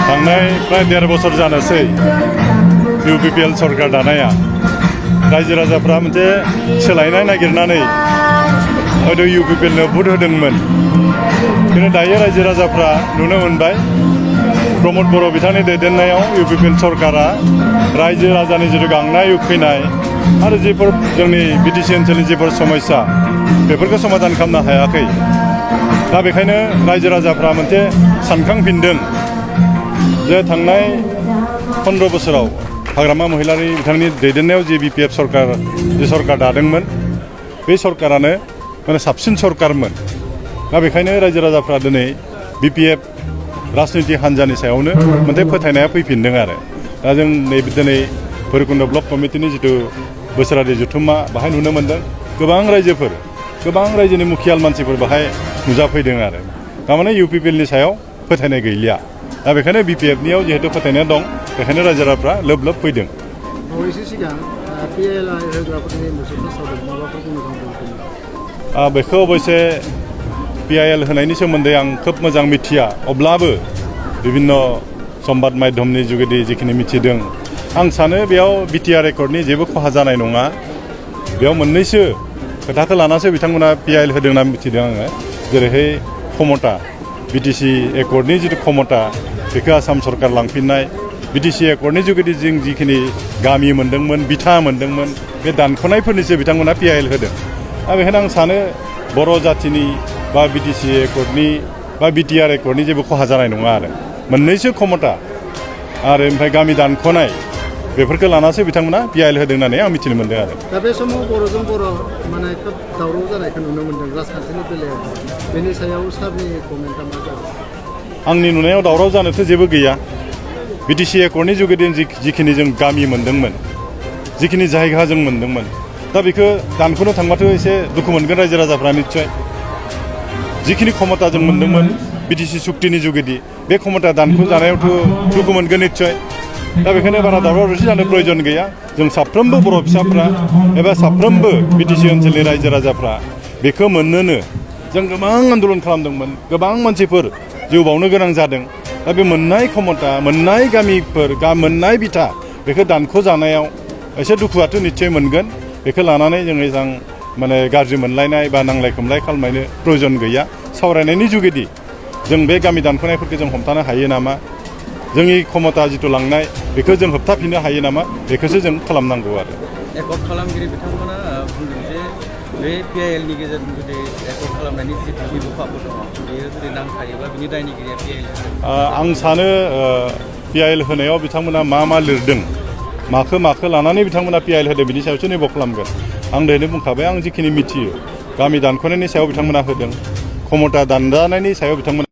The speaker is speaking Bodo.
थांनाय प्राय 1.5 बोसोर जानोसै UPPL सरकार दानाया रायजो राजाफ्रा मोनसे सोलायनाय नागिरनानै हयथ' UPPL नो भट होदोंमोन खिन्थु दायो रायजो राजाफ्रा नुनो मोनबाय प्रमद बर' बिथांनि दैदेननायाव UPPL सरकारा रायजो राजानि जिथु गांनाय उखैनाय आरो जिफोर जोंनि BTC ओनसोलनि जिफोर समस्या बेफोरखौ समाधान खालामनो हायाखै। दा बेखायनो रायजो राजाफ्रा मोनसे सानखांफिनदों जे थांनाय 15 बोसोराव हाग्रामा महिलारि बिथांनि दैदेननायाव जे BPF सरकार जे सरकार दादोंमोन बे सरकारानो माने साबसिन सरकारमोन। दा बेखायनो रायजो राजाफ्रा दिनै BPF राजनिति हान्जानि सायावनो मोनसे फोथायनाया फैफिनदों आरो दा जों नैबे दिनै भैरबकुन्द ब्लक कमिटिनि जिथु बोसोरारि जथुम्मा बाहाय नुनो मोनदों गोबां रायजोनि मुखियाल मानसिफोर बाहाय नुजाफैदों आरो थारमाने UPPL नि सायाव फोथायनाय गैलिया। दा बेखायनो BPF नियाव जिहेतु फोथायनाय दं बेखायनो रायजो राजाफ्रा लोब लोब फैदों। बेखौ अबयसे PIL होनायनि सोमोन्दै आं खोब मोजां मिथिया अब्लाबो बिभिन्न संबाद माध्यमनि जुगेदि जिखिनि मिथिदों आं सानो बेयाव BTR एकर्डनि जेबो खहा जानाय नङा। बेयाव मोननैसो खोथाखौ लानासो बिथांमोना PIL होदों होनना मिथिदों आङो जेरैहाय क्षमता BTC एकर्डनि जिथु क्षमता बेखौ आसाम सरकार लांफिननाय BTC एकर्डनि जुगेदि जों जिखिनि गामि मोनदोंमोन बिथा मोनदोंमोन बे दानख'नायफोरनिसो बिथांमोना PIL होदों। दा बेखायनो आं सानो बर' जाथिनि बा BTC एकर्डनि बा BTR एकर्डनि जेबो खहा जानाय नङा आरो मोननैसो क्षमता आरो ओमफ्राय गामि दानख'नाय बेफोरखौ लानासो बिथांमोना PIL होदों होननानै आं मिथिनो मोनदों आरो दा बे समाव बर'जों बर' माने खोब दावराव जानायखौ नुनो मोनदों राजखान्थिनि बेलायाव बेनि सायाव सारनि कमेन्टआ मा जागोन? आंनि नुनायाव दावराव जानोथ' जेबो गैया। BTC एकर्डनि जुगेदि जिखिनि जों गामि मोनदोंमोन जिखिनि जायगा जों मोनदोंमोन दा बेखौ दानख'नो थांबाथ' एसे दुखु मोनगोन रायजो राजाफ्रा निस्सय। जिखिनि क्षमता जों मोनदोंमोन BTC सुक्तिनि जुगेदि बे क्षमता दानख' जानायावथ' दुखु मोनगोन निस्सय। दा बेखायनो बारा दावराव दावसि जानो प्रयजन गैया। जों साफ्रोमबो बर' फिसाफ्रा एबा साफ्रोमबो BTC ओनसोलनि रायजो राजाफ्रा बेखौ मोननोनो जों गोबां आन्दलन खालामदोंमोन गोबां मानसिफोर जिउ बावनो गोनां जादों। दा बे मोननाय क्षमता मोननाय गामिफोर मोननाय बिथा बेखौ दानख' जानायाव एसे दुखुआथ' निस्सय मोनगोन। बेखौ लानानै जों एसां माने गाज्रि मोनलायनाय बा नांलाय खमलाय खालामनो प्रयजन गैया। सावरायनायनि जुगेदि जों बे गामि दानख'नायफोरखौ जों हमथानो हायो नामा जोंनि क्षमता जिथु लांनाय बेखौ जों होबथाफिननो हायो नामा बेखौसो जों खालामनांगौ आरो एकर्ड खालामगिरि बिथांमोना बुंदों जे बे PIL नि गेजेरजों जुदि एकर्ड खालामनायनि जिथु बिबुफाफोर दङ बेयो जुदि नांथायोबा बिनि दायनिगिरिया PIL आं सानो PIL होनायाव बिथांमोना मा लिरदों माखौ लानानै बिथांमोना PIL होदों बिनि सायावसो निर्भर खालामगोन। आं दहायनो बुंखाबाय आं जिखिनि मिथियो गामि दानख'नायनि सायाव बिथांमोना होदों क्षमता दानजानायनि सायाव बिथांमोना